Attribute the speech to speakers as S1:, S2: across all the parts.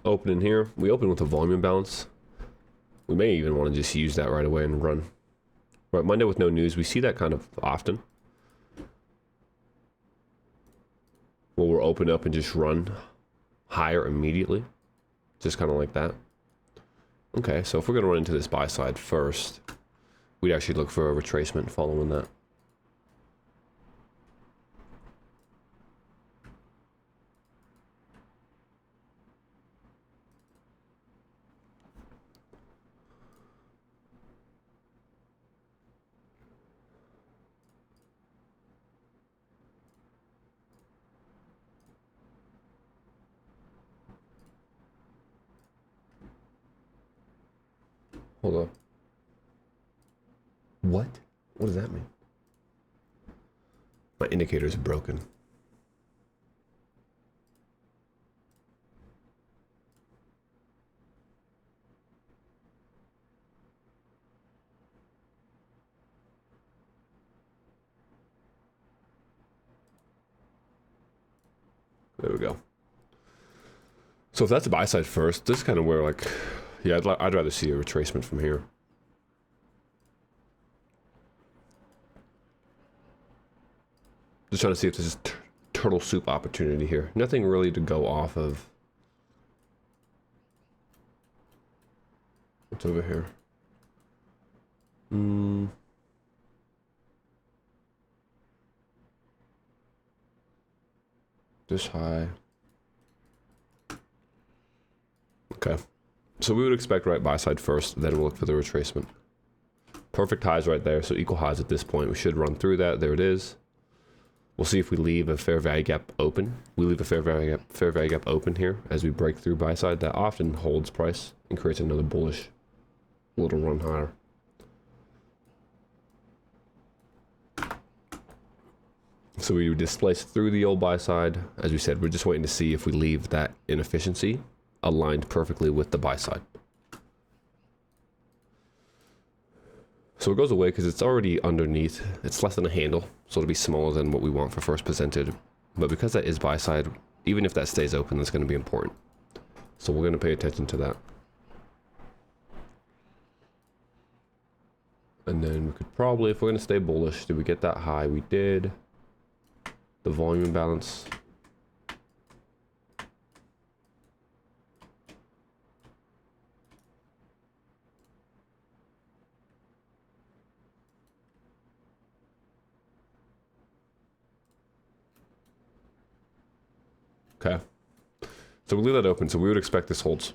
S1: open in here. We open with a volume imbalance. We may even want to just use that right away and run. Right, Monday with no news. We see that kind of often. Well, we'll open up and just run higher immediately. Just kind of like that. Okay, so if we're going to run into this buy side first, we'd actually look for a retracement following that. Hold on. What? What does that mean? My indicator's broken. There we go. So if that's a buy side first, this is kind of where, like, yeah, I'd rather see a retracement from here. Just trying to see if there's a turtle soup opportunity here. Nothing really to go off of. What's over here? This high. Okay. So we would expect right buy side first, then we'll look for the retracement. Perfect highs right there, so equal highs at this point. We should run through that. There it is. We'll see if we leave a fair value gap open. We leave a fair value gap open here as we break through buy side. That often holds price and creates another bullish little run higher. So we displace through the old buy side. As we said, we're just waiting to see if we leave that inefficiency aligned perfectly with the buy side. So it goes away because it's already underneath. It's less than a handle, so it'll be smaller than what we want for first presented. But because that is buy side, even if that stays open, that's going to be important. So we're going to pay attention to that. And then we could probably, if we're going to stay bullish, did we get that high? We did. The volume imbalance. Okay. So we leave that open, so we would expect this holds.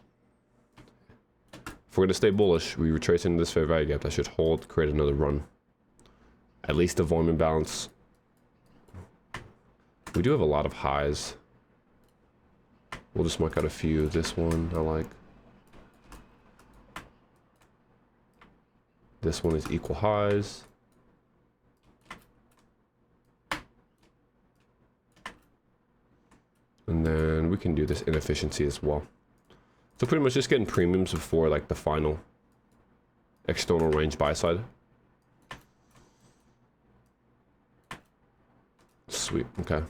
S1: If we're going to stay bullish, we retrace into this fair value gap. That should hold, create another run. At least the volume imbalance. We do have a lot of highs. We'll just mark out a few. This one I like. This one is equal highs. And then we can do this inefficiency as well. So pretty much just getting premiums before like the final external range buy side. Sweet, okay.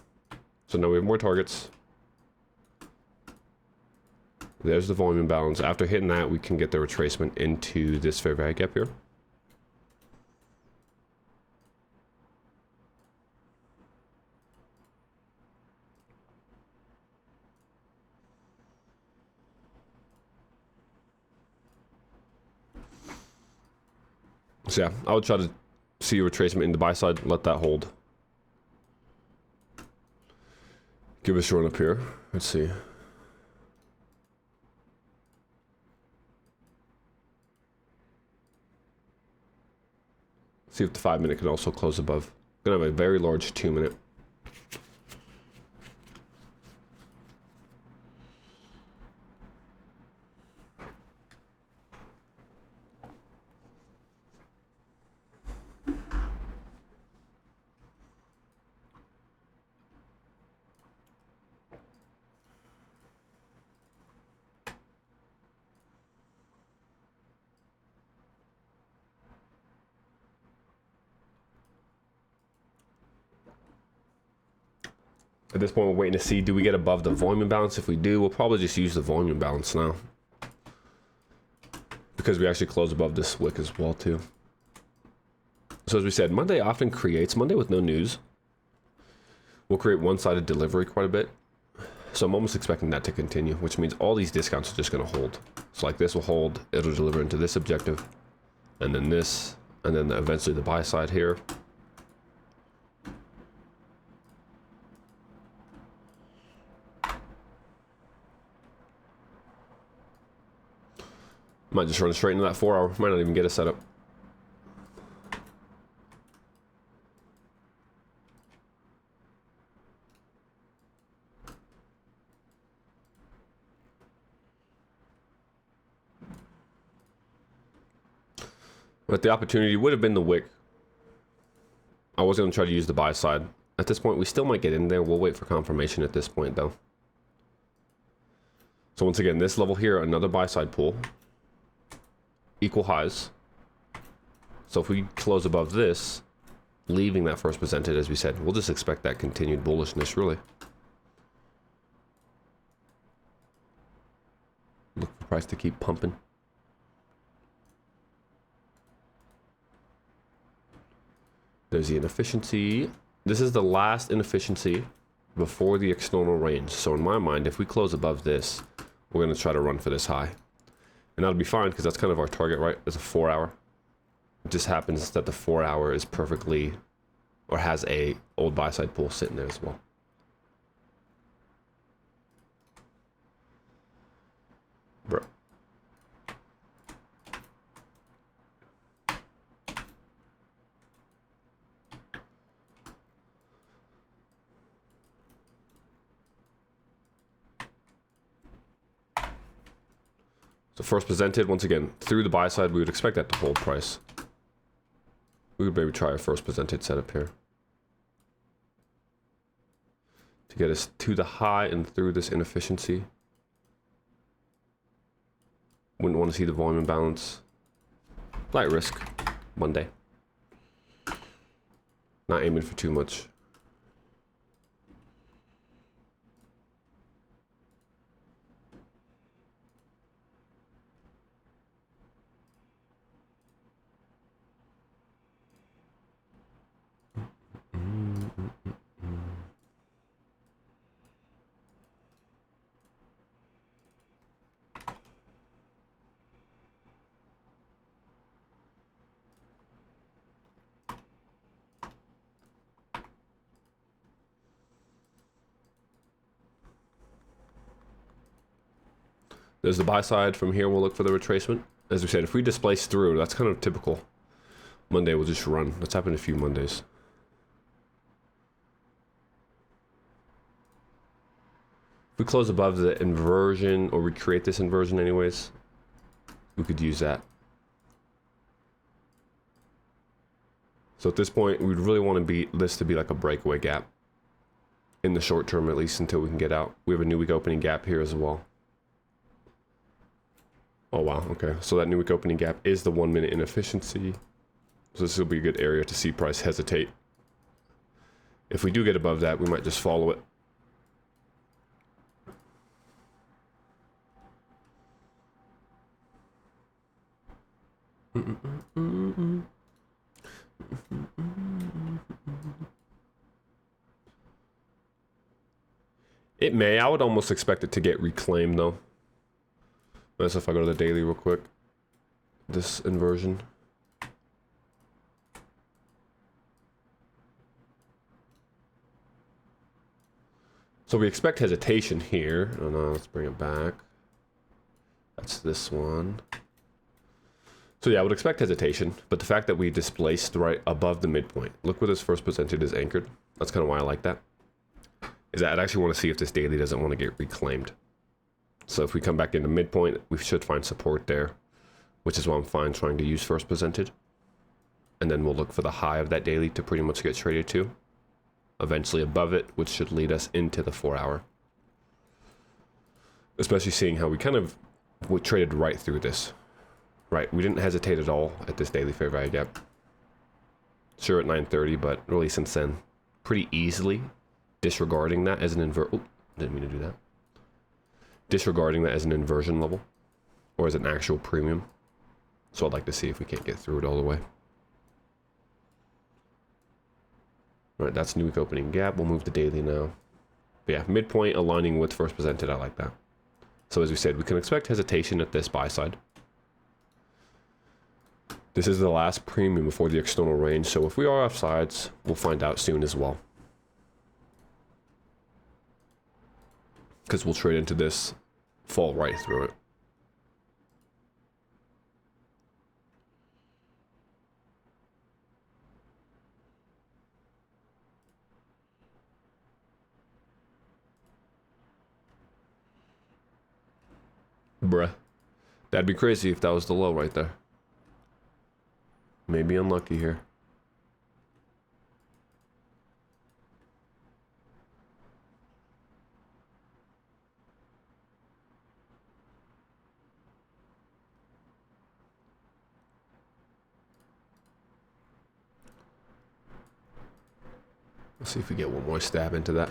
S1: So now we have more targets. There's the volume imbalance. After hitting that, we can get the retracement into this fair value gap here. So yeah, I would try to see a retracement in the buy side, let that hold. Give us a run up here. Let's see. See if the 5 minute can also close above. Gonna have a very large 2 minute. At this point, we're waiting to see, do we get above the volume imbalance? If we do, we'll probably just use the volume imbalance now, because we actually close above this wick as well too. So as we said, Monday often creates, Monday with no news, we'll create one-sided delivery quite a bit. So I'm almost expecting that to continue, which means all these discounts are just going to hold. So like this will hold, it'll deliver into this objective, and then this, and then eventually the buy side here. Might just run straight into that 4 hour, might not even get a setup. But the opportunity would have been the wick. I was going to try to use the buy side. At this point, we still might get in there. We'll wait for confirmation at this point, though. So once again, this level here, another buy side pull. Equal highs. So if we close above this, leaving that first presented, as we said, we'll just expect that continued bullishness, really. Look for price to keep pumping. There's the inefficiency. This is the last inefficiency before the external range. So in my mind, if we close above this, we're going to try to run for this high. And that'll be fine because that's kind of our target, right? It's a 4 hour. It just happens that the 4 hour is perfectly, or has a old buy side pull sitting there as well. Bro. So first presented, once again, through the buy side, we would expect that to hold price. We would maybe try a first presented setup here to get us to the high and through this inefficiency. Wouldn't want to see the volume imbalance. Light risk, Monday. Not aiming for too much. There's the buy side. From here, we'll look for the retracement. As we said, if we displace through, that's kind of typical. Monday will just run. That's happened a few Mondays. If we close above the inversion, or we create this inversion anyways, we could use that. So at this point, we'd really want to be this to be like a breakaway gap. In the short term, at least, until we can get out. We have a new week opening gap here as well. Oh wow, okay. So that new week opening gap is the 1 minute inefficiency. So this will be a good area to see price hesitate. If we do get above that, we might just follow it. It may. I would almost expect it to get reclaimed though. That's if I go to the daily real quick. This inversion. So we expect hesitation here. Oh no, let's bring it back. That's this one. So yeah, I would expect hesitation, but the fact that we displaced right above the midpoint. Look where this first presented is anchored. That's kind of why I like that. Is that I'd actually want to see if this daily doesn't want to get reclaimed. So if we come back into midpoint, we should find support there, which is why I'm fine trying to use first presented. And then we'll look for the high of that daily to pretty much get traded to. Eventually above it, which should lead us into the 4 hour. Especially seeing how we kind of traded right through this. Right, we didn't hesitate at all at this daily fair value gap. Sure at 9:30, but really since then, pretty easily disregarding that as an didn't mean to do that. Disregarding that as an inversion level or as an actual premium. So I'd like to see if we can't get through it all the way. All right, that's new week opening gap. We'll move to daily now. But yeah, midpoint aligning with first presented. I like that. So as we said, we can expect hesitation at this buy side. This is the last premium before the external range. So if we are off sides, we'll find out soon as well. Because we'll trade into this, fall right through it. Bruh. That'd be crazy if that was the low right there. Maybe unlucky here. Let's see if we get one more stab into that.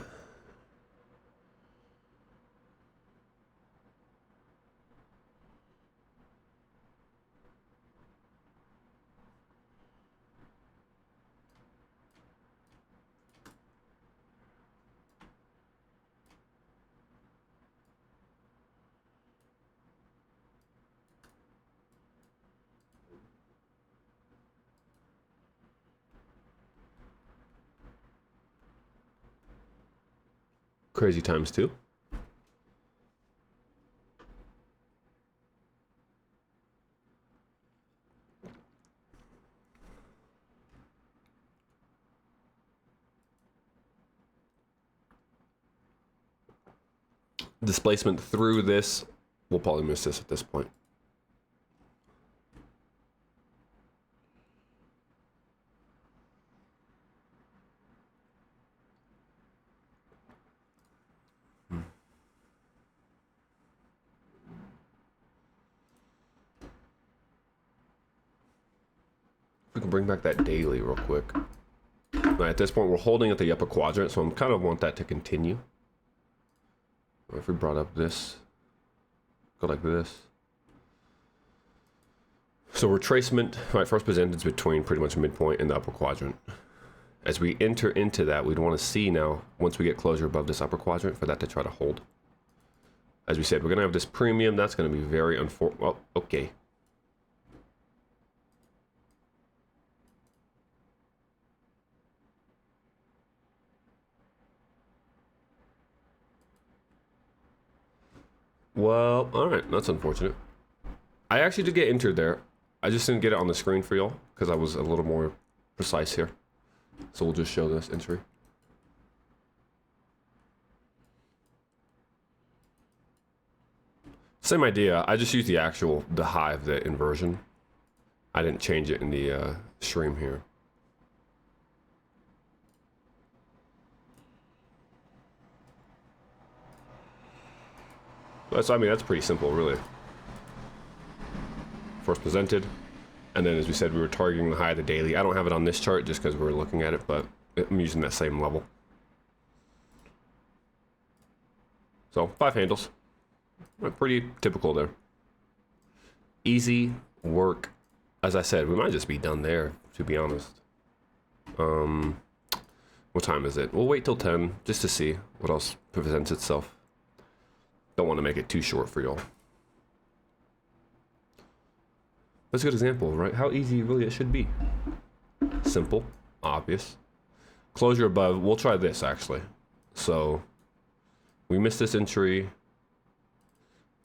S1: Crazy times two. Displacement through this, we'll probably miss this at this point. We can bring back that daily real quick. Right, at this point, we're holding at the upper quadrant, so I'm kind of want that to continue. Or if we brought up this, go like this. So retracement, right, first presented is between pretty much midpoint and the upper quadrant. As we enter into that, we'd want to see now, once we get closer above this upper quadrant, for that to try to hold. As we said, we're going to have this premium. That's going to be very unfortunate. Well, okay. Well, all right, that's unfortunate. I actually did get entered there. I just didn't get it on the screen for y'all because I was a little more precise here. So we'll just show this entry. Same idea. I just used the high of the inversion. I didn't change it in the stream here. So, I mean, that's pretty simple, really. First presented, and then as we said, we were targeting the high of the daily. I don't have it on this chart just because we're looking at it, but I'm using that same level. So 5 handles, pretty typical there. Easy work. As I said, we might just be done there, to be honest. What time is it? We'll wait till 10 just to see what else presents itself. Don't want to make it too short for y'all. That's a good example, right? How easy really it should be. Simple, obvious. Closure above, we'll try this actually. So we missed this entry,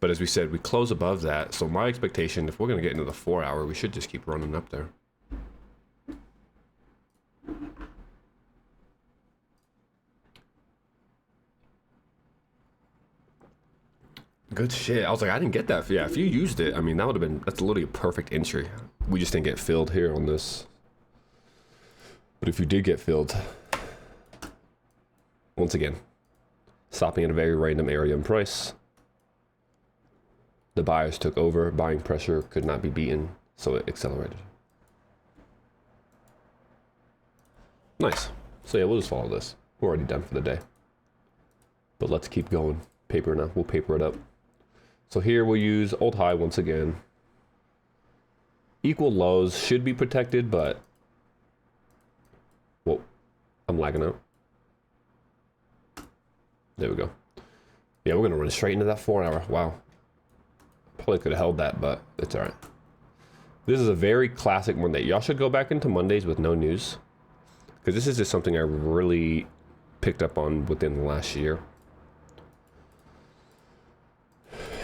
S1: but as we said, we close above that. So my expectation, if we're going to get into the 4 hour, we should just keep running up there. Good shit. I was like, I didn't get that. Yeah, if you used it, I mean, that would have been, that's literally a perfect entry. We just didn't get filled here on this. But if you did get filled, once again, stopping at a very random area in price. The buyers took over, buying pressure could not be beaten, so it accelerated. Nice. So yeah, we'll just follow this. We're already done for the day. But let's keep going. Paper now. We'll paper it up. So here we'll use old high once again. Equal lows should be protected, but... Whoa. I'm lagging out. There we go. Yeah, we're going to run straight into that 4 hour. Wow. Probably could have held that, but it's all right. This is a very classic Monday. Y'all should go back into Mondays with no news, because this is just something I really picked up on within the last year.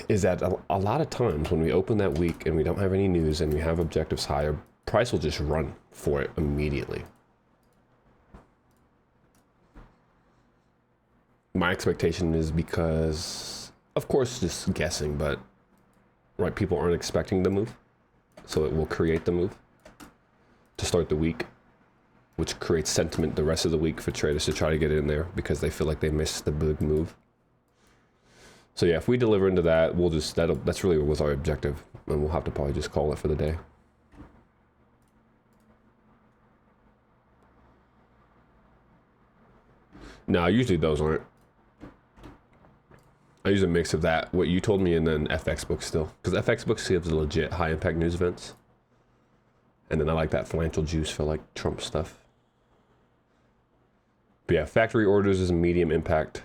S1: Is that a lot of times when we open that week and we don't have any news and we have objectives higher, price will just run for it immediately. My expectation is because, of course, just guessing, but right, people aren't expecting the move, so it will create the move to start the week, which creates sentiment the rest of the week for traders to try to get in there because they feel like they missed the big move. So yeah, if we deliver into that, we'll just, that's really what was our objective, and we'll have to probably just call it for the day. No, usually those aren't. I use a mix of that, what you told me, and then FX Book still. Because FX Book gives legit high-impact news events. And then I like that financial juice for, like, Trump stuff. But yeah, factory orders is a medium impact.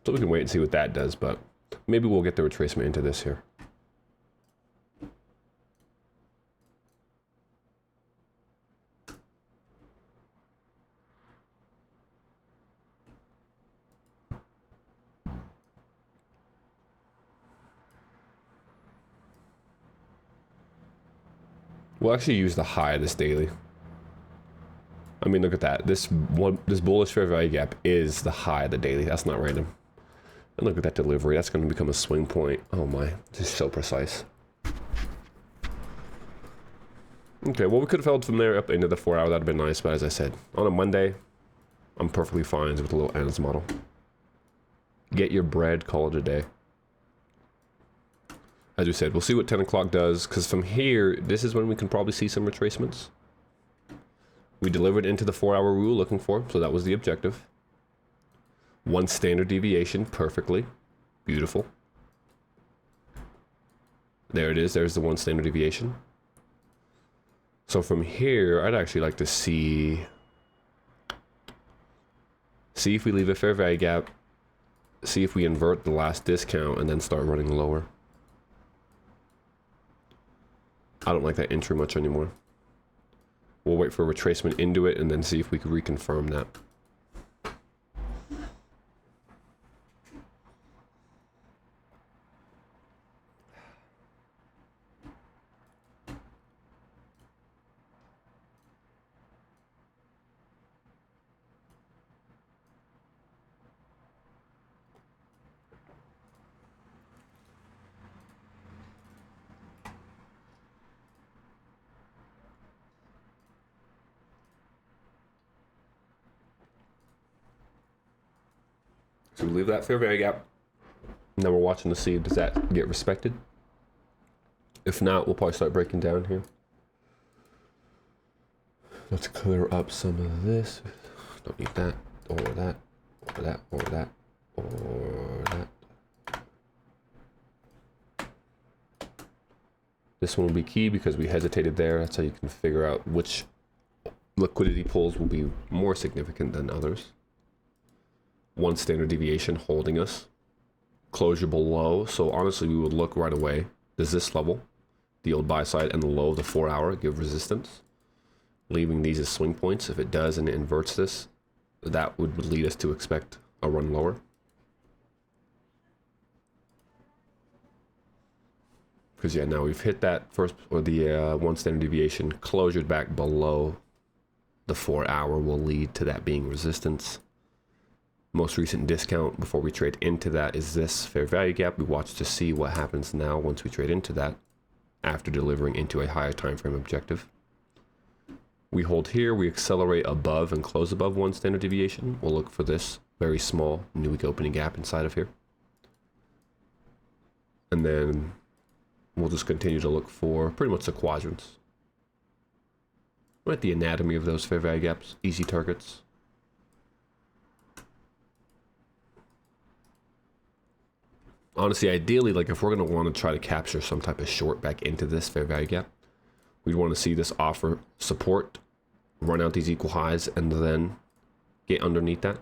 S1: So we can wait and see what that does, but maybe we'll get the retracement into this here. We'll actually use the high of this daily. I mean, look at that. This bullish fair value gap is the high of the daily. That's not random. And look at that delivery. That's going to become a swing point. Oh my, this is so precise. Okay, well, we could have held from there up into the 4 hour. That'd have been nice. But as I said, on a Monday, I'm perfectly fine with a little Anna's model. Get your bread, call it a day. As we said, we'll see what 10 o'clock does, because from here, this is when we can probably see some retracements. We delivered into the 4 hour we were looking for, so that was the objective. One standard deviation, perfectly. Beautiful. There it is, there's the one standard deviation. So from here, I'd actually like to see if we leave a fair value gap, see if we invert the last discount, and then start running lower. I don't like that entry much anymore. We'll wait for a retracement into it and then see if we can reconfirm that. So we leave that fair value gap. Now we're watching to see, does that get respected? If not, we'll probably start breaking down here. Let's clear up some of this. Don't need that, or that, or that, or that, or that. This one will be key because we hesitated there. That's how you can figure out which liquidity pulls will be more significant than others. One standard deviation holding us. Closure below. So honestly, we would look right away. Does this level, the old buy side and the low of the 4 hour, give resistance? Leaving these as swing points. If it does and it inverts this, that would lead us to expect a run lower. Because yeah, now we've hit that first, or the one standard deviation, closured back below the 4 hour will lead to that being resistance. Most recent discount before we trade into that is this fair value gap. We watch to see what happens now once we trade into that after delivering into a higher time frame objective. We hold here, we accelerate above and close above one standard deviation. We'll look for this very small new week opening gap inside of here. And then we'll just continue to look for pretty much the quadrants. Right, the anatomy of those fair value gaps, easy targets. Honestly, ideally, like if we're going to want to try to capture some type of short back into this fair value gap, we'd want to see this offer support, run out these equal highs, and then get underneath that.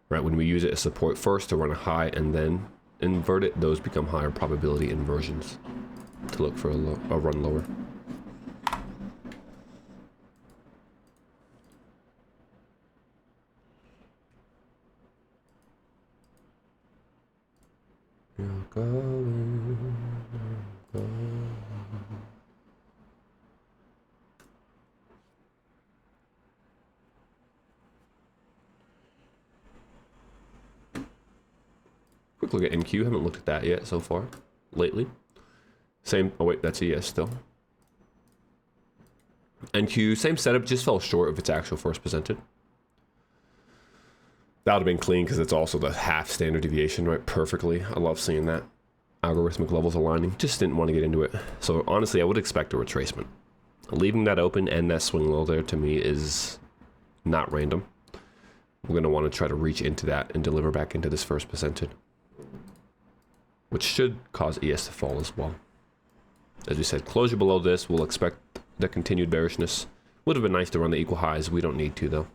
S1: Right, when we use it as support first to run a high and then invert it, those become higher probability inversions to look for a run lower. You're going. Quick look at NQ. Haven't looked at that yet so far. Lately. Same. Oh wait, that's a yes still. NQ, same setup, just fell short of its actual first presented. That would have been clean because it's also the half standard deviation, right? Perfectly. I love seeing that. Algorithmic levels aligning. Just didn't want to get into it. So honestly, I would expect a retracement. Leaving that open and that swing low there to me is not random. We're going to want to try to reach into that and deliver back into this first presented, which should cause ES to fall as well. As we said, closure below this, we'll expect the continued bearishness. Would have been nice to run the equal highs. We don't need to, though.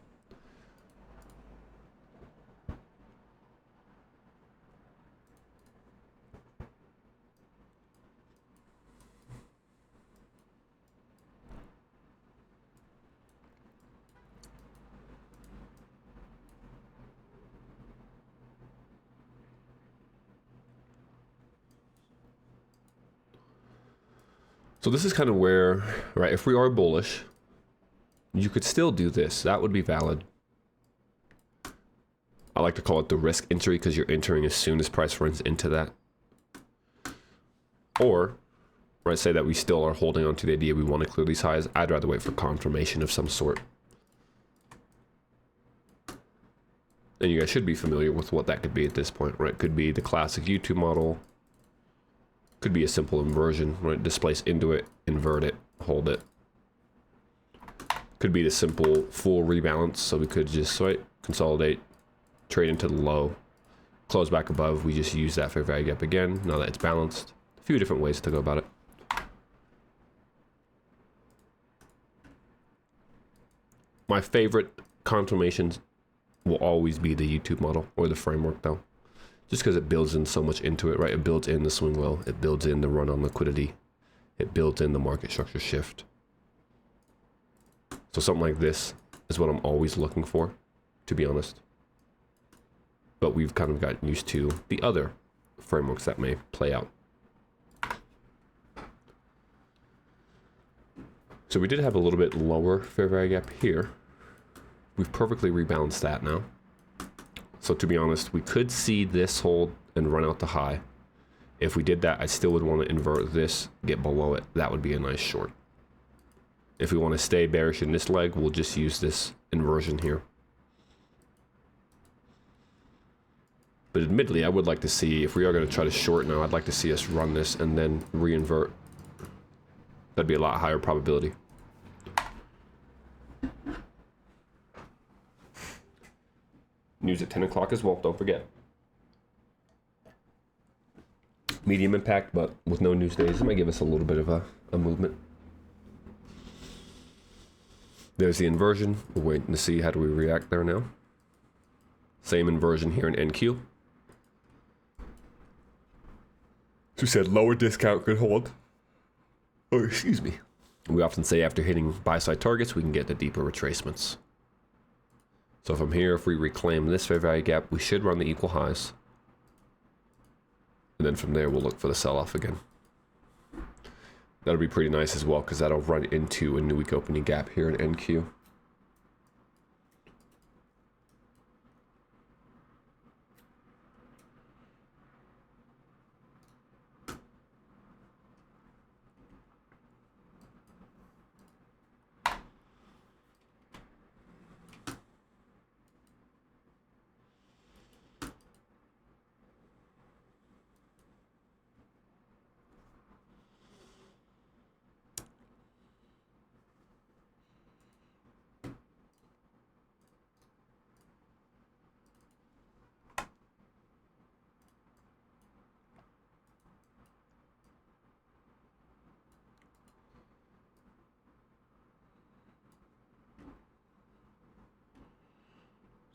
S1: So this is kind of where, right, if we are bullish, you could still do this. That would be valid. I like to call it the risk entry because you're entering as soon as price runs into that. Or, right, say that we still are holding on to the idea we want to clear these highs. I'd rather wait for confirmation of some sort. And you guys should be familiar with what that could be at this point, right? Could be the classic YouTube model. Could be a simple inversion, right? Displace into it, invert it, hold it. Could be the simple full rebalance, so we could just consolidate, trade into the low, close back above. We just use that fair value gap again, now that it's balanced. A few different ways to go about it. My favorite confirmations will always be the YouTube model or the framework though. Just because it builds in so much into it, right? It builds in the swing low, it builds in the run on liquidity, it builds in the market structure shift. So something like this is what I'm always looking for, to be honest. But we've kind of gotten used to the other frameworks that may play out. So we did have a little bit lower fair value gap here. We've perfectly rebalanced that now. So to be honest, we could see this hold and run out the high. If we did that, I still would want to invert this, get below it. That would be a nice short. If we want to stay bearish in this leg, we'll just use this inversion here. But admittedly, I would like to see, if we are going to try to short now, I'd like to see us run this and then re-invert. That'd be a lot higher probability. News at 10 o'clock as well, don't forget. Medium impact, but with no news days, it might give us a little bit of a movement. There's the inversion. We're waiting to see how do we react there now. Same inversion here in NQ. As we said, lower discount could hold. Oh, excuse me. We often say after hitting buy-side targets, we can get the deeper retracements. So from here, if we reclaim this fair value gap, we should run the equal highs. And then from there, we'll look for the sell-off again. That'll be pretty nice as well, because that'll run into a new week opening gap here in NQ.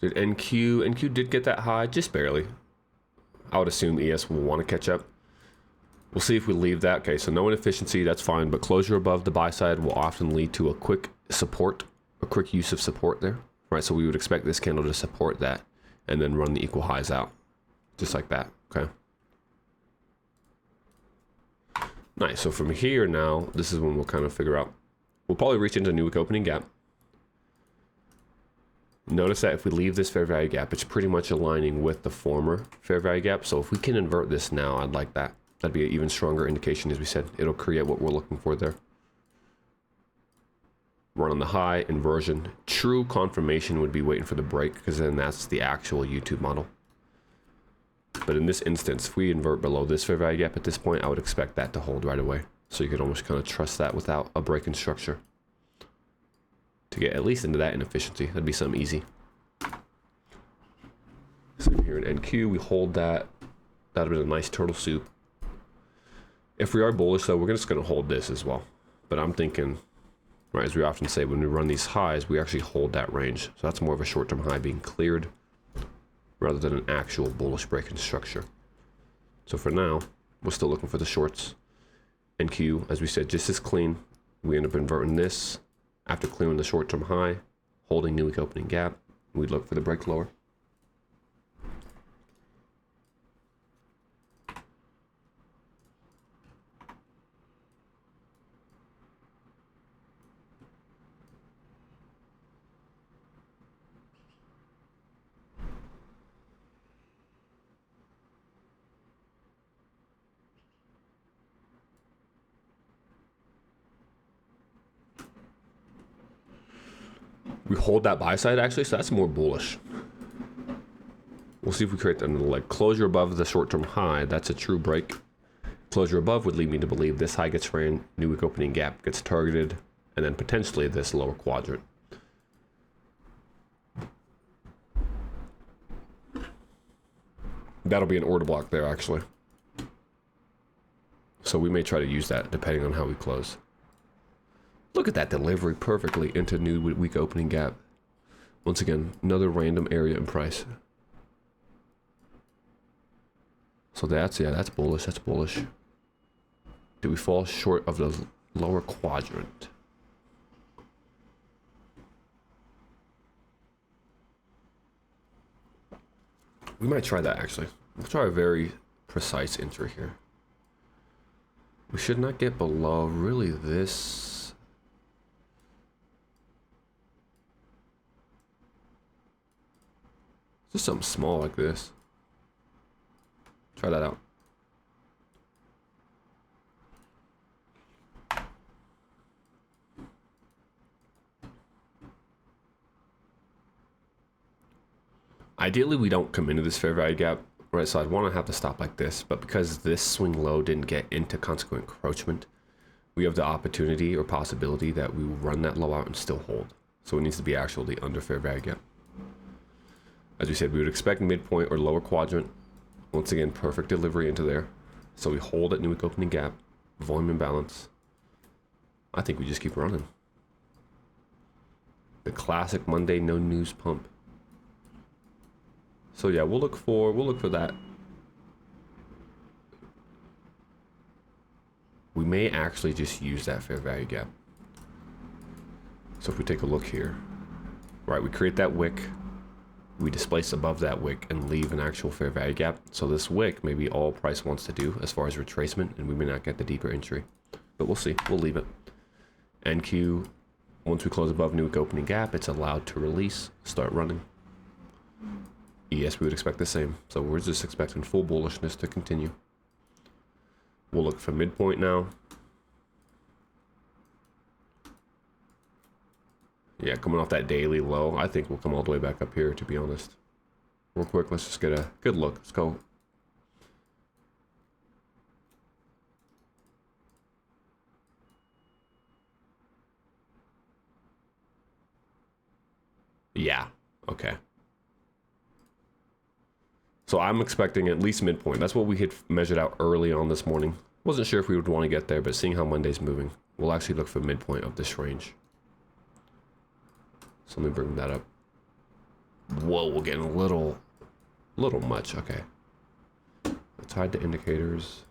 S1: Did NQ? NQ did get that high, just barely. I would assume ES will want to catch up. We'll see if we leave that. Okay, so no inefficiency, that's fine, but closure above the buy side will often lead to a quick support, a quick use of support there, right? So we would expect this candle to support that and then run the equal highs out, just like that, okay? Nice, so from here now, this is when we'll kind of figure out. We'll probably reach into a new week opening gap. Notice that if we leave this fair value gap, it's pretty much aligning with the former fair value gap. So if we can invert this now, I'd like that. That'd be an even stronger indication, as we said. It'll create what we're looking for there. Run on the high, inversion. True confirmation would be waiting for the break, because then that's the actual YouTube model. But in this instance, if we invert below this fair value gap at this point, I would expect that to hold right away. So you could almost kind of trust that without a break in structure. To get at least into that inefficiency, that'd be something easy. Same here in NQ, we hold that. That'd be a nice turtle soup. If we are bullish though, we're just gonna hold this as well. But I'm thinking, right, as we often say, when we run these highs, we actually hold that range. So that's more of a short-term high being cleared rather than an actual bullish break in structure. So for now, we're still looking for the shorts. NQ, as we said, just as clean. We end up inverting this after clearing the short-term high, holding new week opening gap. We look for the break lower. We hold that buy side actually, so that's more bullish. We'll see if we create another leg. Closure above the short-term high, that's a true break. Closure above would lead me to believe this high gets ran, new week opening gap gets targeted, and then potentially this lower quadrant. That'll be an order block there actually. So we may try to use that depending on how we close. Look at that delivery perfectly into new week opening gap. Once again, another random area in price. So that's, yeah, that's bullish, that's bullish. Do we fall short of the lower quadrant? We might try that actually. We'll try a very precise entry here. We should not get below really this. Just something small like this. Try that out. Ideally, we don't come into this fair value gap, right? So I'd want to have to stop like this, but because this swing low didn't get into consequent encroachment, we have the opportunity or possibility that we will run that low out and still hold. So it needs to be actually under fair value gap. As we said, we would expect midpoint or lower quadrant. Once again, perfect delivery into there. So we hold at new week opening gap, volume imbalance. I think we just keep running. The classic Monday no news pump. So yeah, we'll look for that. We may actually just use that fair value gap. So if we take a look here, right, we create that wick. We displace above that wick and leave an actual fair value gap. So this wick may be all price wants to do as far as retracement, and we may not get the deeper entry. But we'll see. We'll leave it. NQ, once we close above new week opening gap, it's allowed to release, start running. ES, we would expect the same. So we're just expecting full bullishness to continue. We'll look for midpoint now. Yeah, coming off that daily low, I think we'll come all the way back up here, to be honest. Real quick, let's just get a good look. Let's go. Yeah, okay. So I'm expecting at least midpoint. That's what we had measured out early on this morning. Wasn't sure if we would want to get there, but seeing how Monday's moving, we'll actually look for midpoint of this range. So let me bring that up. Whoa, we're getting a little much. Okay. Let's hide the indicators.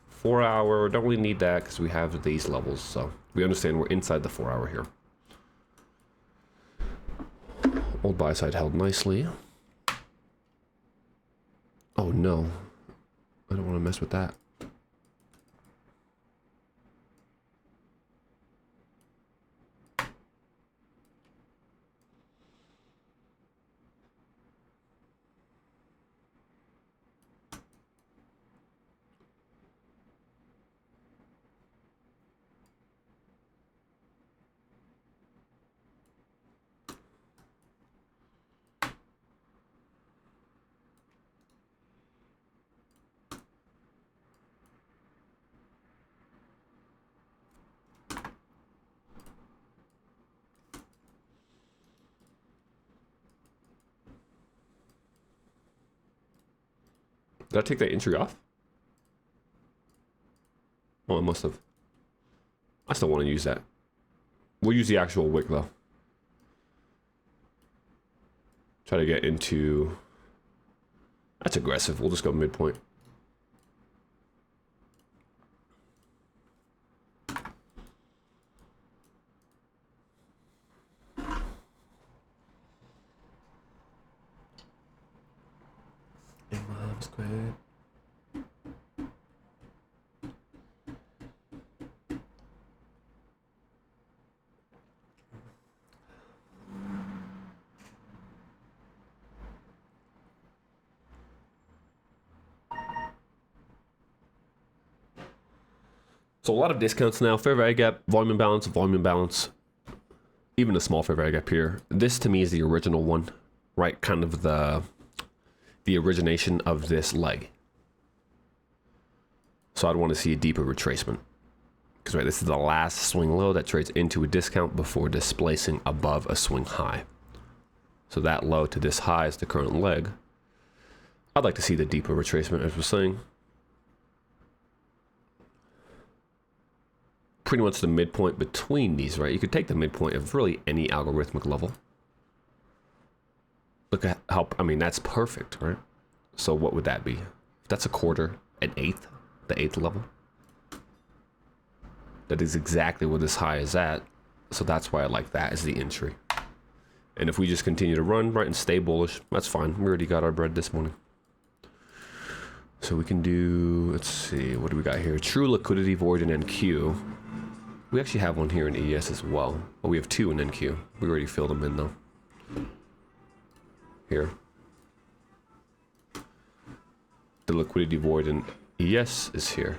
S1: 4 hour, don't really need that because we have these levels, so we understand we're inside the 4 hour here. Old buy side held nicely. Oh no, I don't want to mess with that. Did I take that entry off? Oh, I must have. I still want to use that. We'll use the actual wick though. Try to get into... That's aggressive. We'll just go midpoint. So a lot of discounts now. Fair value gap, volume imbalance. Even a small fair value gap here. This to me is the original one, right? Kind of the origination of this leg. So I'd want to see a deeper retracement. Because right, this is the last swing low that trades into a discount before displacing above a swing high. So that low to this high is the current leg. I'd like to see the deeper retracement, as we're saying. Pretty much the midpoint between these, right? You could take the midpoint of really any algorithmic level. Look at how, I mean, that's perfect, right? So what would that be? If that's a quarter, an eighth, the eighth level. That is exactly where this high is at. So that's why I like that as the entry. And if we just continue to run, right, and stay bullish, that's fine. We already got our bread this morning. So we can do, let's see, what do we got here? True liquidity void in NQ. We actually have one here in ES as well. Oh, we have two in NQ. We already filled them in though. Here. The liquidity void in ES is here.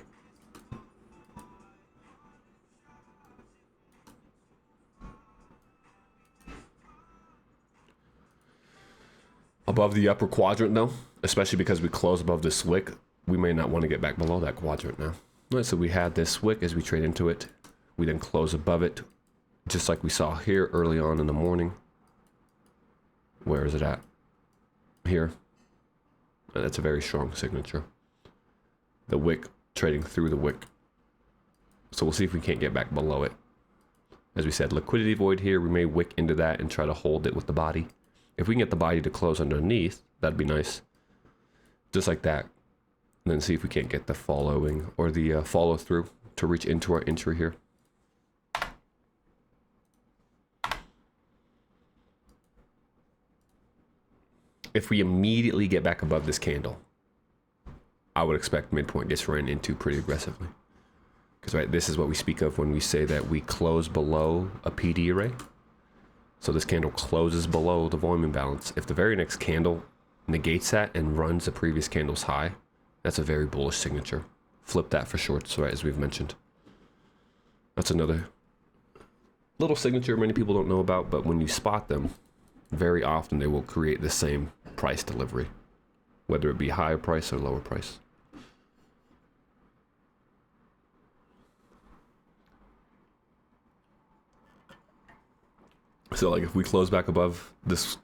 S1: Above the upper quadrant though, especially because we close above this wick, we may not want to get back below that quadrant now. All right, so we had this wick as we trade into it. We then close above it, just like we saw here early on in the morning. Where is it at? Here. And that's a very strong signature. The wick trading through the wick. So we'll see if we can't get back below it. As we said, liquidity void here. We may wick into that and try to hold it with the body. If we can get the body to close underneath, that'd be nice. Just like that. And then see if we can't get the following or the follow through to reach into our entry here. If we immediately get back above this candle, I would expect midpoint gets ran into pretty aggressively. Because right, this is what we speak of when we say that we close below a PD array. So this candle closes below the volume imbalance. If the very next candle negates that and runs the previous candle's high, that's a very bullish signature. Flip that for shorts, right, as we've mentioned. That's another little signature many people don't know about, but when you spot them, very often they will create the same price delivery, whether it be higher price or lower price. So like if we close back above this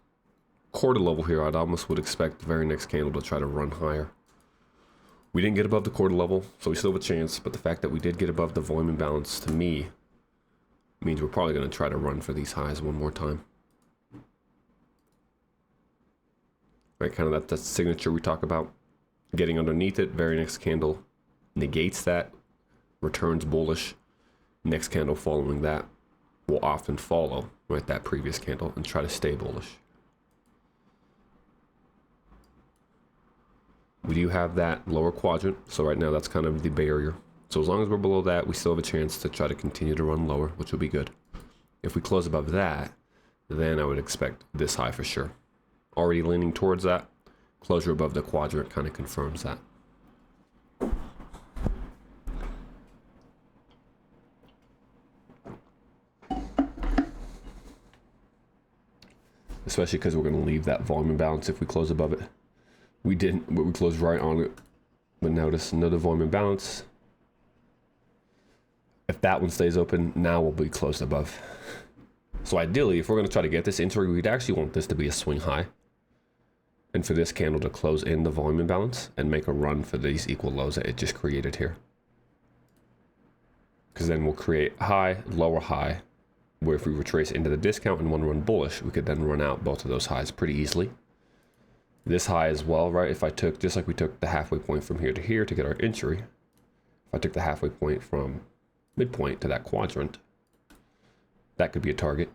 S1: quarter level here, I'd almost would expect the very next candle to try to run higher. We didn't get above the quarter level, so we still have a chance, but the fact that we did get above the volume imbalance to me means we're probably going to try to run for these highs one more time. right? Kind of that signature we talk about. Getting underneath it, very next candle negates that, returns bullish. Next candle following that will often follow, right, that previous candle and try to stay bullish. We do have that lower quadrant, so right now that's kind of the barrier. So as long as we're below that, we still have a chance to try to continue to run lower, which will be good. If we close above that, then I would expect this high for sure. Already leaning towards that. Closure above the quadrant kind of confirms that. Especially because we're going to leave that volume imbalance if we close above it. We didn't, but we closed right on it. But notice another volume imbalance. If that one stays open, now we'll be closed above. So ideally, if we're going to try to get this entry, we'd actually want this to be a swing high. And for this candle to close in the volume imbalance and make a run for these equal lows that it just created here. Because then we'll create high, lower high, where if we retrace into the discount and want to run bullish, we could then run out both of those highs pretty easily. This high as well, right? If I took, just like we took the halfway point from here to here to get our entry, if I took the halfway point from midpoint to that quadrant, that could be a target,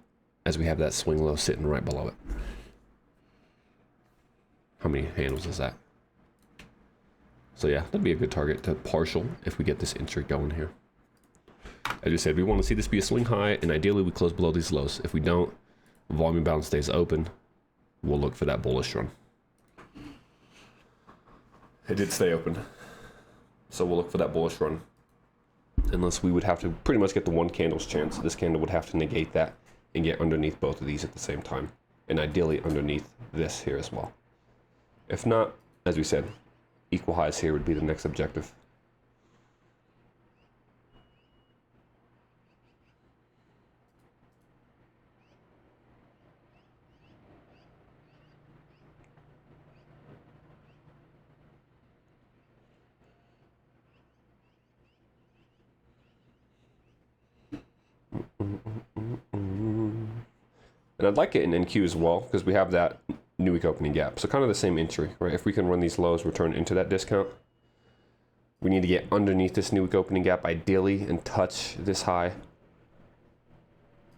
S1: as we have that swing low sitting right below it. How many handles is that? So yeah, that'd be a good target to partial if we get this entry going here. As you said, we want to see this be a swing high, and ideally we close below these lows. If we don't, volume balance stays open, we'll look for that bullish run. It did stay open, so we'll look for that bullish run. Unless we would have to pretty much get the one candle's chance. This candle would have to negate that and get underneath both of these at the same time. And ideally underneath this here as well. If not, as we said, equal highs here would be the next objective. And I'd like it in NQ as well, because we have that new week opening gap. So kind of the same entry, right? If we can run these lows, return into that discount, we need to get underneath this new week opening gap, ideally, and touch this high.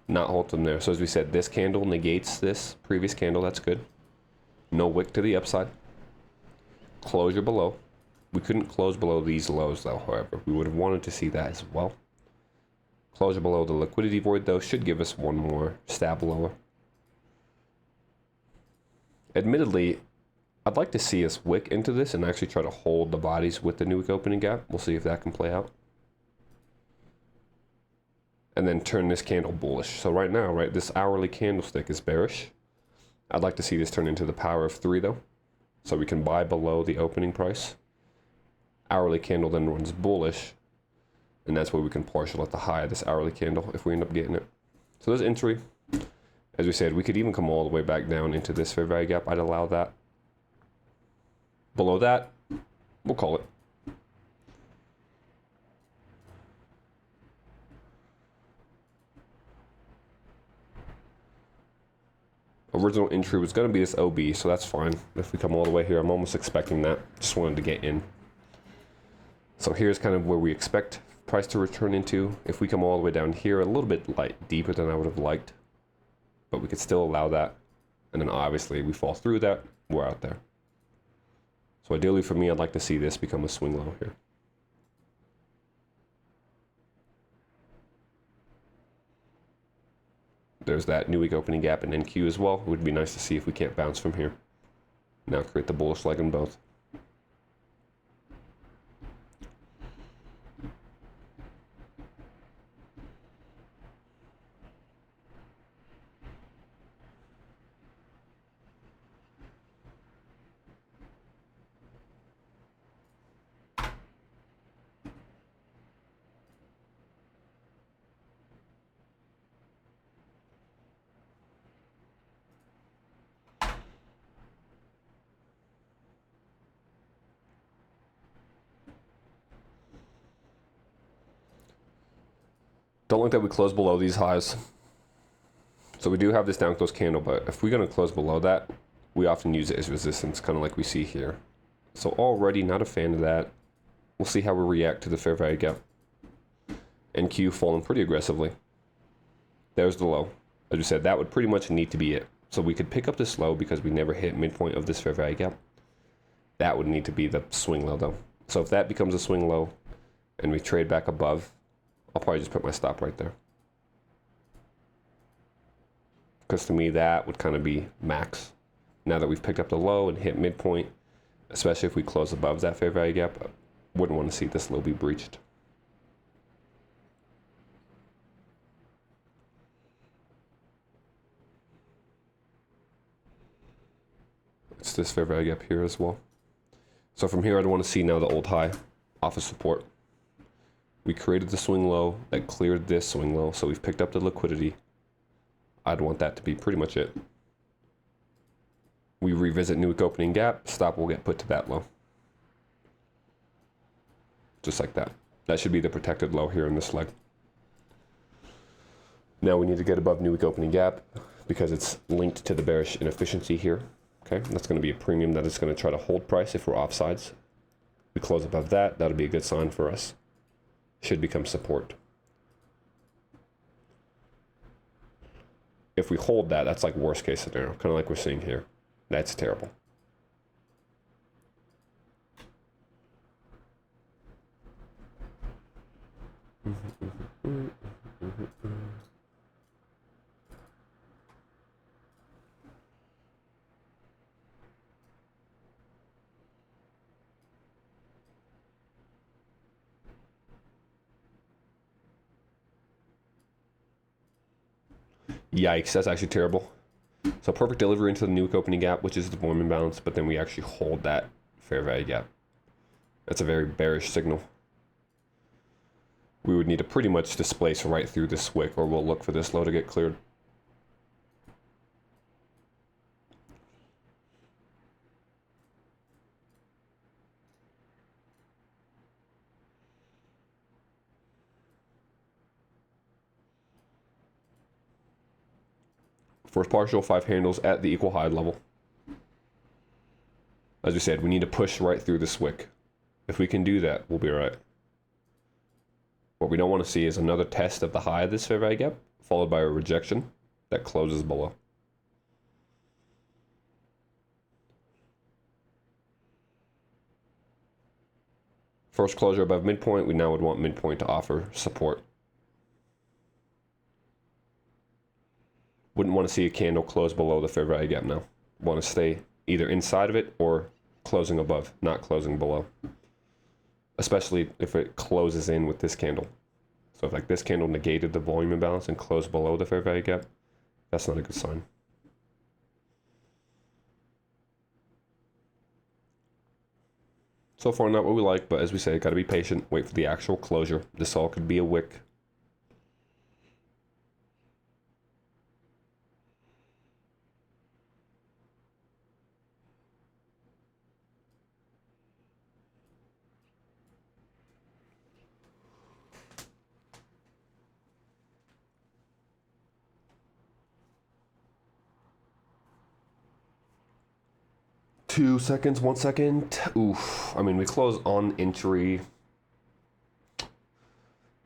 S1: Not hold them there. So as we said, this candle negates this previous candle. That's good. No wick to the upside. Closure below. We couldn't close below these lows, though, however. We would have wanted to see that as well. Closure below the liquidity void, though, should give us one more stab lower. Admittedly, I'd like to see us wick into this and actually try to hold the bodies with the new week opening gap. We'll see if that can play out. And then turn this candle bullish. So right now, right, this hourly candlestick is bearish. I'd like to see this turn into the power of 3, though. So we can buy below the opening price. Hourly candle then runs bullish. And that's where we can partial at the high of this hourly candle if we end up getting it. So there's entry. As we said, we could even come all the way back down into this fair value gap. I'd allow that. Below that, we'll call it. Original entry was going to be this OB, so that's fine. If we come all the way here, I'm almost expecting that. Just wanted to get in. So here's kind of where we expect price to return into. If we come all the way down here, a little bit deeper than I would have liked, but we could still allow that. And then obviously we fall through that, we're out there. So ideally for me, I'd like to see this become a swing low here. There's that new week opening gap in NQ as well. It would be nice to see if we can't bounce from here. Now create the bullish leg in both. Don't like that we close below these highs. So we do have this down close candle, but if we're going to close below that, we often use it as resistance, kind of like we see here. So already not a fan of that. We'll see how we react to the fair value gap. NQ falling pretty aggressively. There's the low. As we said, that would pretty much need to be it. So we could pick up this low because we never hit midpoint of this fair value gap. That would need to be the swing low though. So if that becomes a swing low and we trade back above, I'll probably just put my stop right there. Because to me, that would kind of be max. Now that we've picked up the low and hit midpoint, especially if we close above that fair value gap, I wouldn't want to see this low be breached. It's this fair value gap here as well. So from here, I'd want to see now the old high off of support. We created the swing low that cleared this swing low, so we've picked up the liquidity. I'd want that to be pretty much it. We revisit new week opening gap, stop will get put to that low. Just like that. That should be the protected low here in this leg. Now we need to get above new week opening gap because it's linked to the bearish inefficiency here. Okay, that's going to be a premium that is going to try to hold price if we're offsides. We close above that, that'll be a good sign for us. Should become support. If we hold that, that's like worst case scenario, kind of like we're seeing here. That's terrible. Yikes, that's actually terrible. So perfect delivery into the new week opening gap, which is the volume imbalance, but then we actually hold that fair value gap. That's a very bearish signal. We would need to pretty much displace right through this wick, or we'll look for this low to get cleared. First partial, 5 handles at the equal high level. As we said, we need to push right through this wick. If we can do that, we'll be all right. What we don't want to see is another test of the high of this fair value gap, followed by a rejection that closes below. First closure above midpoint, we now would want midpoint to offer support. Wouldn't want to see a candle close below the fair value gap now. Want to stay either inside of it or closing above, not closing below. Especially if it closes in with this candle. So if like this candle negated the volume imbalance and closed below the fair value gap, that's not a good sign. So far not what we like, but as we say, got to be patient, wait for the actual closure. This all could be a wick. Two seconds, 1 second. Oof. I mean, we close on entry.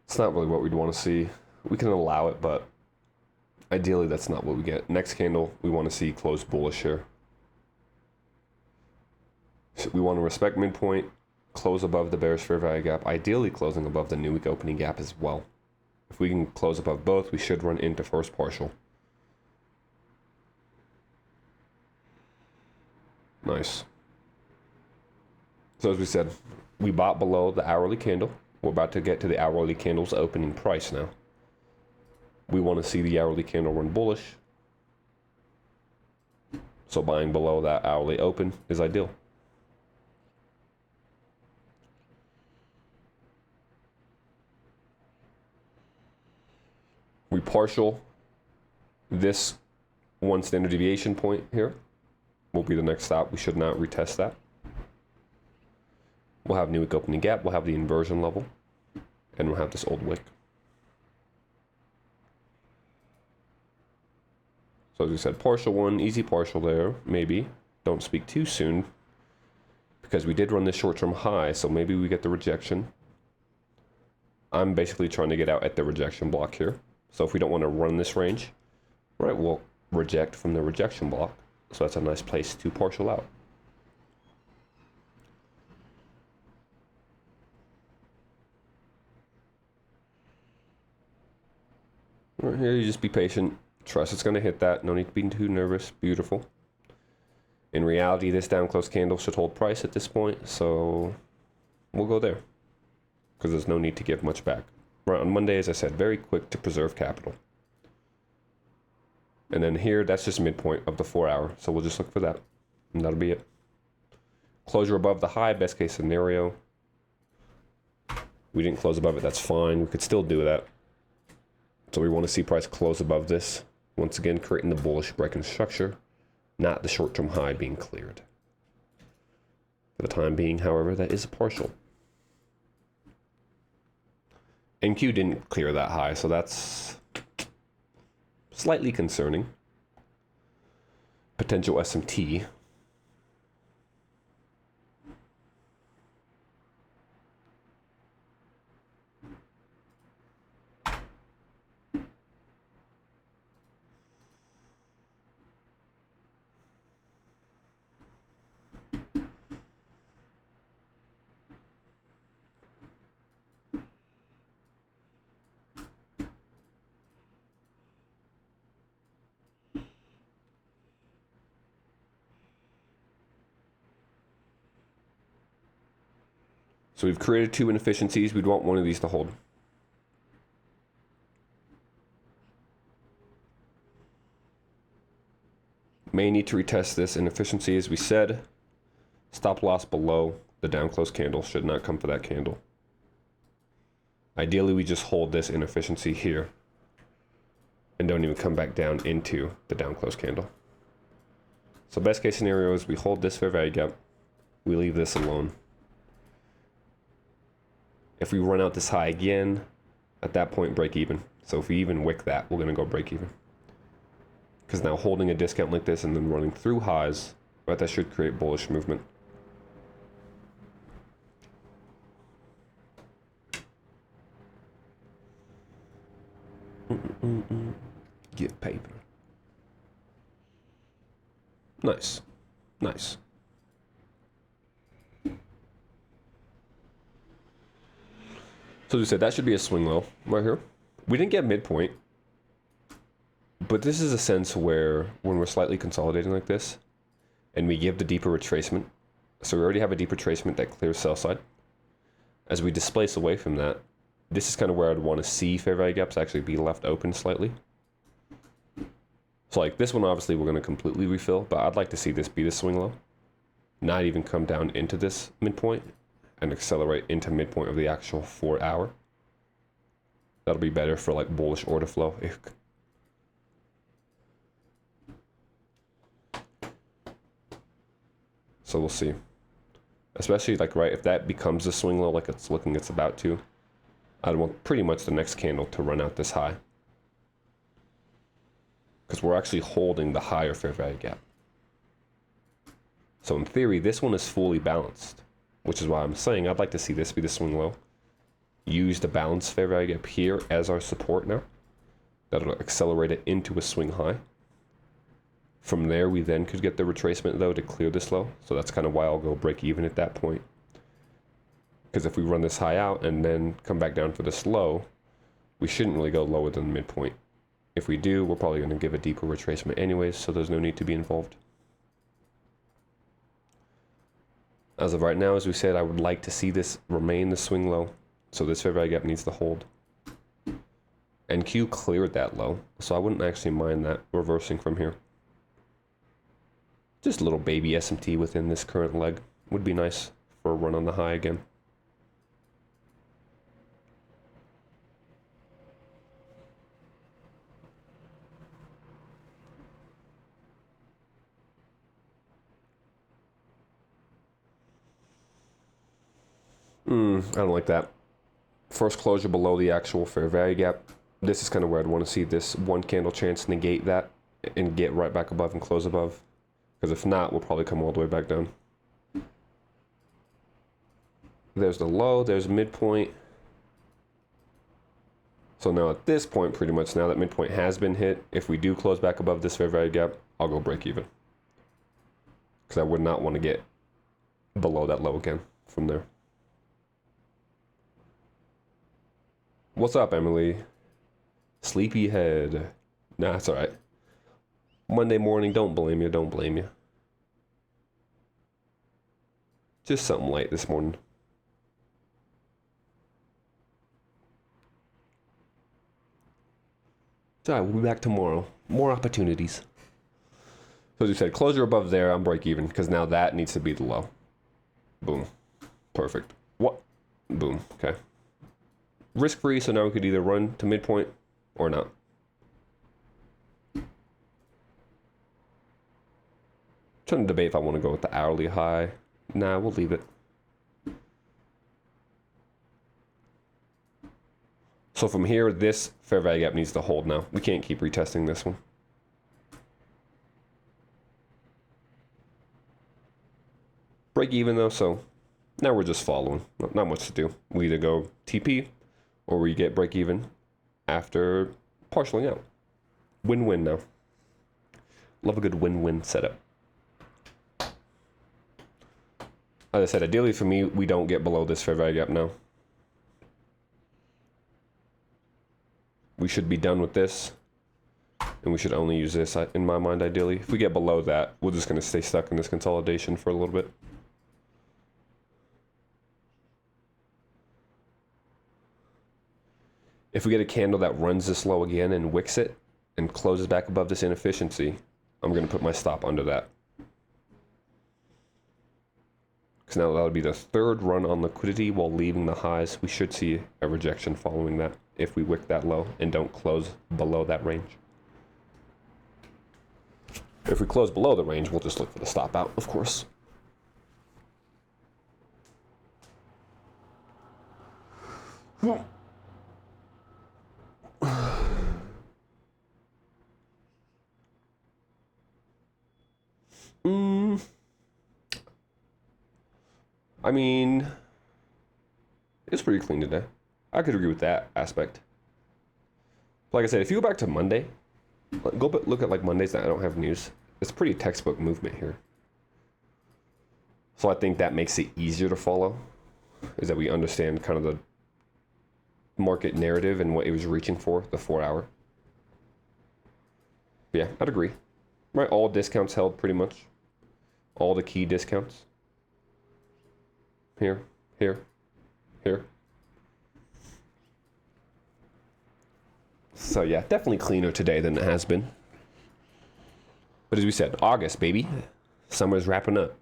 S1: It's not really what we'd want to see. We can allow it, but ideally that's not what we get. Next candle, we want to see close bullish here. So we want to respect midpoint, close above the bearish fair value gap, ideally closing above the new week opening gap as well. If we can close above both, we should run into first partial. Nice. So as we said, we bought below the hourly candle. We're about to get to the hourly candle's opening price now. We want to see the hourly candle run bullish. So buying below that hourly open is ideal. We partial this 1 standard deviation point here. Will be the next stop. We should not retest that. We'll have new week opening gap. We'll have the inversion level. And we'll have this old wick. So as we said, partial one, easy partial there, maybe. Don't speak too soon, because we did run this short-term high, so maybe we get the rejection. I'm basically trying to get out at the rejection block here. So if we don't want to run this range, right, we'll reject from the rejection block. So that's a nice place to partial out. Right here, you just be patient. Trust it's going to hit that. No need to be too nervous. Beautiful. In reality, this down close candle should hold price at this point, so we'll go there, because there's no need to give much back. Right, on Monday, as I said, very quick to preserve capital. And then here, that's just midpoint of the 4 hour, so we'll just look for that, and that'll be it. Closure above the high, best case scenario. We didn't close above it, that's fine. We could still do that. So we want to see price close above this. Once again, creating the bullish break in structure, not the short-term high being cleared. For the time being, however, that is a partial. NQ didn't clear that high, so that's slightly concerning. Potential SMT. So we've created two inefficiencies. We'd want one of these to hold. May need to retest this inefficiency, as we said. Stop loss below the down close candle should not come for that candle. Ideally, we just hold this inefficiency here and don't even come back down into the down close candle. So best case scenario is we hold this fair value gap. We leave this alone. If we run out this high again, at that point, break even. So if we even wick that, we're going to go break even. Because now holding a discount like this and then running through highs, right, that should create bullish movement. Get paper. Nice. Nice. So as we said, that should be a swing low right here. We didn't get midpoint, but this is a sense where when we're slightly consolidating like this and we give the deeper retracement, so we already have a deep retracement that clears sell side. As we displace away from that, this is kind of where I'd want to see fair value gaps actually be left open slightly. So like this one, obviously we're going to completely refill, but I'd like to see this be the swing low, not even come down into this midpoint and accelerate into midpoint of the actual 4 hour. That'll be better for like bullish order flow. So we'll see. Especially like right, if that becomes a swing low like it's looking it's about to, I'd want pretty much the next candle to run out this high. Because we're actually holding the higher fair value gap. So in theory, this one is fully balanced, which is why I'm saying I'd like to see this be the swing low. Use the balanced fair value gap here as our support now. That'll accelerate it into a swing high. From there, we then could get the retracement though to clear this low. So that's kind of why I'll go break even at that point. Because if we run this high out and then come back down for this low, we shouldn't really go lower than the midpoint. If we do, we're probably going to give a deeper retracement anyways, so there's no need to be involved. As of right now, as we said, I would like to see this remain the swing low. So this fair value gap needs to hold. And Q cleared that low, so I wouldn't actually mind that reversing from here. Just a little baby SMT within this current leg would be nice for a run on the high again. I don't like that. First closure below the actual fair value gap. This is kind of where I'd want to see this one candle chance negate that. and get right back above and close above. Because if not, we'll probably come all the way back down. There's the low, there's midpoint. So now at this point, pretty much now that midpoint has been hit, if we do close back above this fair value gap, I'll go break even. Because I would not want to get below that low again from there. What's up, Emily? Sleepyhead. Nah, it's all right. Monday morning, don't blame you, don't blame you. Just something light this morning. It's all right, we'll be back tomorrow. More opportunities. So as you said, closure above there, I'm break even, because now that needs to be the low. Boom. Perfect. What? Boom. Okay. Risk free, so now we could either run to midpoint or not. Trying to debate if I want to go with the hourly high. Nah, we'll leave it. So from here, this fair value gap needs to hold now. We can't keep retesting this one. Break even though, so now we're just following. Not much to do. We either go TP or we get break even after partialing out. Win-win now. Love a good win-win setup. As I said, ideally for me, we don't get below this fair value gap now. We should be done with this, and we should only use this, in my mind, ideally. If we get below that, we're just going to stay stuck in this consolidation for a little bit. If we get a candle that runs this low again and wicks it and closes back above this inefficiency, I'm going to put my stop under that. Because now that'll be the third run on liquidity while leaving the highs. We should see a rejection following that if we wick that low and don't close below that range. If we close below the range, we'll just look for the stop out, of course. I mean, it's pretty clean today. I could agree with that aspect. Like I said, if you go back to Monday, look at like Mondays that I don't have news. It's pretty textbook movement here. So I think that makes it easier to follow, is that we understand kind of the market narrative and what it was reaching for, the 4 hour. Yeah, I'd agree. Right, all discounts held pretty much. All the key discounts. Here, here, here. So yeah, definitely cleaner today than it has been. But as we said, August, baby. Summer's wrapping up.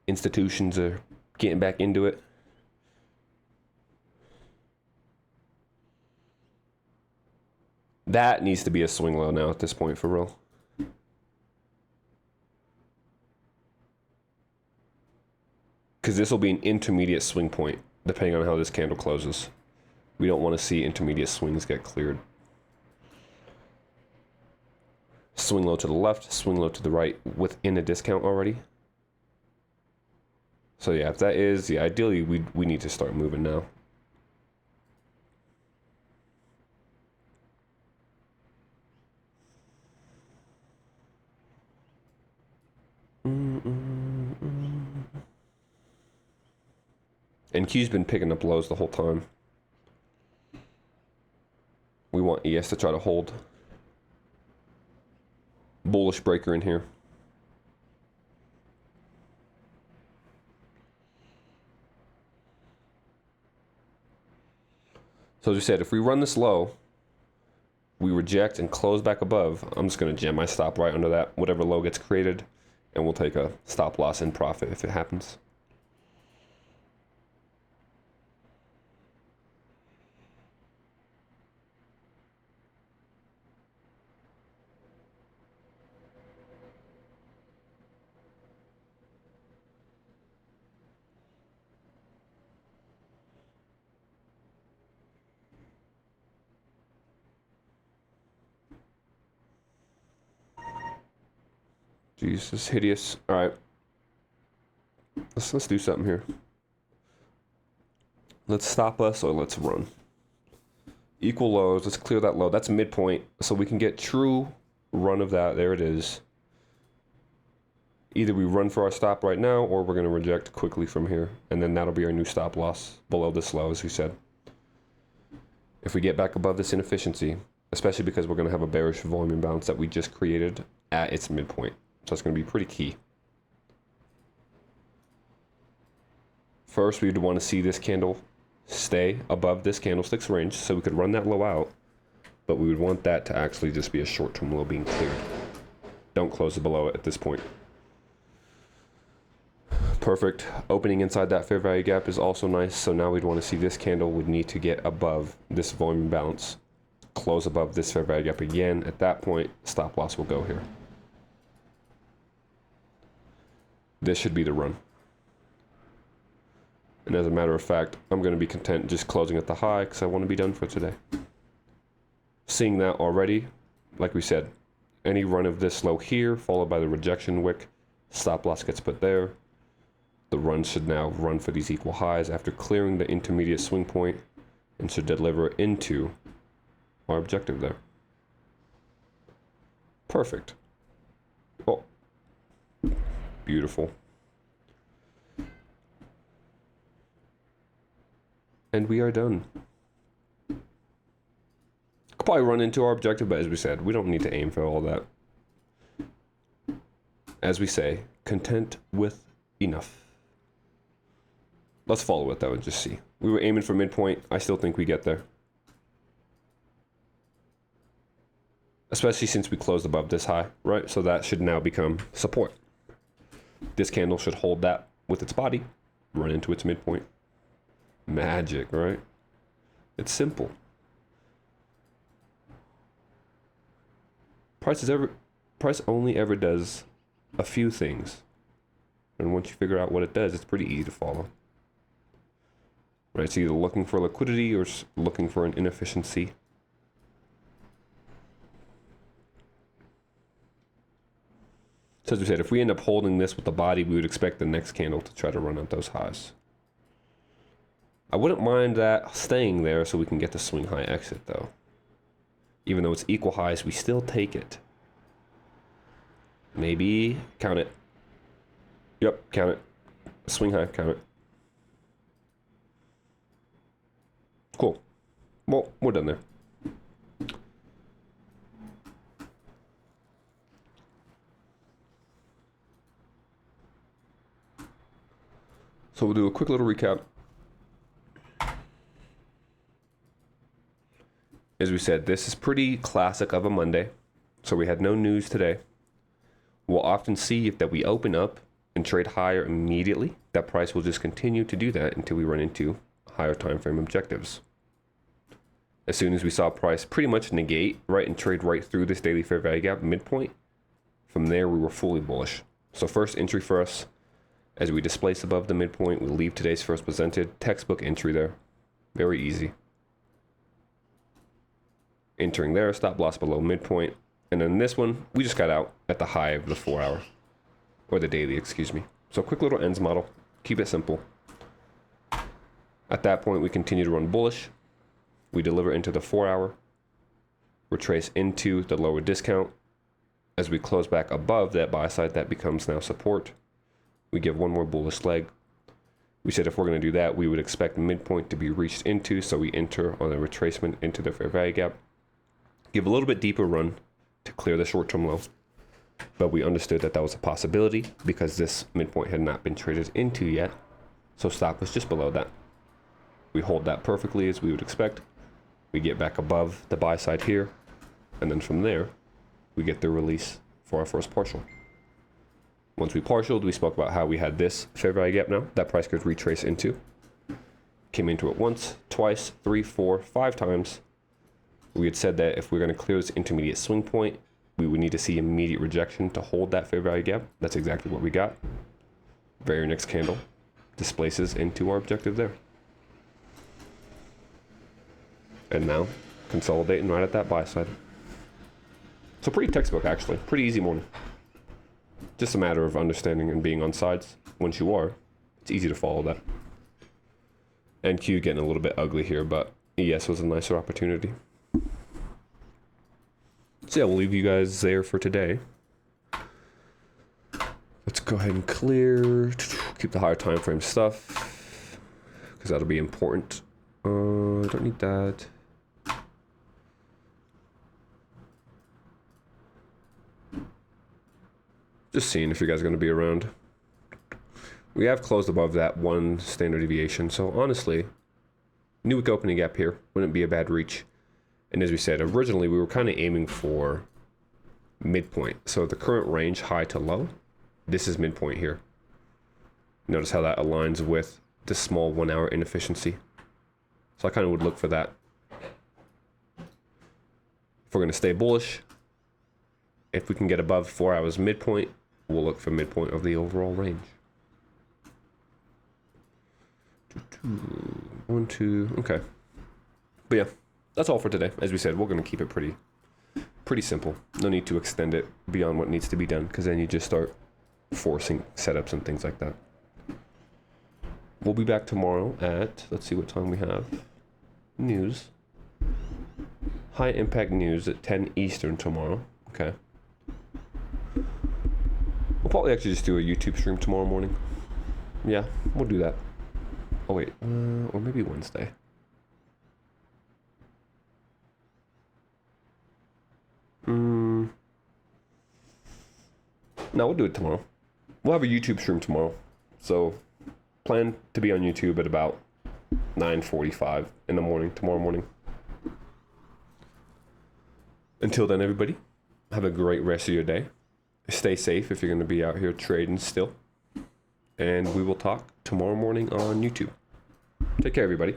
S1: Institutions are getting back into it. That needs to be a swing low now at this point, for real. Because this will be an intermediate swing point, depending on how this candle closes. We don't want to see intermediate swings get cleared. Swing low to the left, swing low to the right within a discount already. So yeah, if that is, yeah, ideally we need to start moving now. And Q's been picking up lows the whole time. We want ES to try to hold. Bullish breaker in here. So as we said, if we run this low, we reject and close back above, I'm just going to jam my stop right under that, whatever low gets created, and we'll take a stop loss in profit if it happens. Jeez, this is hideous. All right. Let's do something here. Let's stop us or let's run. Equal lows. Let's clear that low. That's midpoint. So we can get true run of that. There it is. Either we run for our stop right now or we're going to reject quickly from here. And then that'll be our new stop loss below this low, as we said. If we get back above this inefficiency, especially because we're going to have a bearish volume imbalance that we just created at its midpoint. So it's going to be pretty key. First, we'd want to see this candle stay above this candlestick's range so we could run that low out, but we would want that to actually just be a short-term low being cleared. Don't close it below it at this point. Perfect. Opening inside that fair value gap is also nice, so now we'd want to see this candle would need to get above this volume imbalance, close above this fair value gap again. At that point, stop loss will go here. This should be the run. And as a matter of fact, I'm going to be content just closing at the high because I want to be done for today. Seeing that already, like we said, any run of this low here, followed by the rejection wick, stop loss gets put there. The run should now run for these equal highs after clearing the intermediate swing point and should deliver into our objective there. Perfect. Oh, beautiful. And we are done. Could probably run into our objective, but as we said, we don't need to aim for all that. As we say, content with enough. Let's follow it though and just see. We were aiming for midpoint. I still think we get there. Especially since we closed above this high, right? So that should now become support. This candle should hold that with its body, run into its midpoint. Magic, right? It's simple. Price only ever does a few things. And once you figure out what it does, it's pretty easy to follow. Right? It's either looking for liquidity or looking for an inefficiency. So as we said, if we end up holding this with the body, we would expect the next candle to try to run up those highs. I wouldn't mind that staying there so we can get the swing high exit though. Even though it's equal highs, we still take it. Maybe count it. Yep, count it. Swing high, count it. Cool. Well, we're done there. So we'll do a quick little recap. As we said, this is pretty classic of a Monday, so we had no news today. We'll often see if that we open up and trade higher immediately, that price will just continue to do that until we run into higher time frame objectives. As soon as we saw price pretty much negate, right, and trade right through this daily fair value gap midpoint, from there we were fully bullish. So first entry for us, as we displace above the midpoint, we leave today's first presented, textbook entry there. Very easy. Entering there, stop loss below midpoint. And then this one, we just got out at the high of the 4 hour, or the daily, excuse me. So quick little ends model, keep it simple. At that point, we continue to run bullish. We deliver into the 4 hour, retrace into the lower discount. As we close back above that buy side, that becomes now support. We give one more bullish leg. We said if we're going to do that, we would expect midpoint to be reached into, so we enter on a retracement into the fair value gap. Give a little bit deeper run to clear the short-term low, but we understood that that was a possibility because this midpoint had not been traded into yet, so stop was just below that. We hold that perfectly as we would expect. We get back above the buy side here, and then from there, we get the release for our first partial. Once we partialed, we spoke about how we had this fair value gap now that price could retrace into. Came into it once, twice, 3, 4, 5 times. We had said that if we're going to clear this intermediate swing point, we would need to see immediate rejection to hold that fair value gap. That's exactly what we got. Very next candle displaces into our objective there. And now, consolidating right at that buy side. So pretty textbook actually, pretty easy morning. Just a matter of understanding and being on sides. Once you are, it's easy to follow that. NQ getting a little bit ugly here, but ES was a nicer opportunity. So yeah, we'll leave you guys there for today. Let's go ahead and clear. Keep the higher time frame stuff, because that'll be important. I don't need that. Just seeing if you guys are going to be around. We have closed above that one standard deviation, so honestly, new wick opening gap here wouldn't be a bad reach. And as we said, originally we were kind of aiming for midpoint. So the current range, high to low, this is midpoint here. Notice how that aligns with the small 1 hour inefficiency. So I kind of would look for that. If we're going to stay bullish, if we can get above 4 hours midpoint, we'll look for midpoint of the overall range. 1, 2, okay. But yeah, that's all for today. As we said, we're going to keep it pretty simple. No need to extend it beyond what needs to be done, because then you just start forcing setups and things like that. We'll be back tomorrow at, let's see what time we have. News. High impact news at 10 Eastern tomorrow. Okay. We'll probably actually just do a YouTube stream tomorrow morning. Yeah, we'll do that. Oh wait, or maybe Wednesday. No, we'll do it tomorrow. We'll have a YouTube stream tomorrow. So plan to be on YouTube at about 9:45 in the morning, tomorrow morning. Until then, everybody, have a great rest of your day. Stay safe if you're going to be out here trading still. And we will talk tomorrow morning on YouTube. Take care, everybody.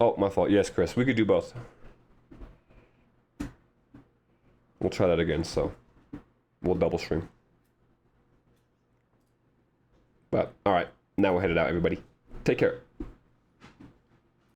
S1: Oh, my fault. Yes, Chris, we could do both. We'll try that again, so we'll double stream. But, all right, now we're headed out, everybody. Take care.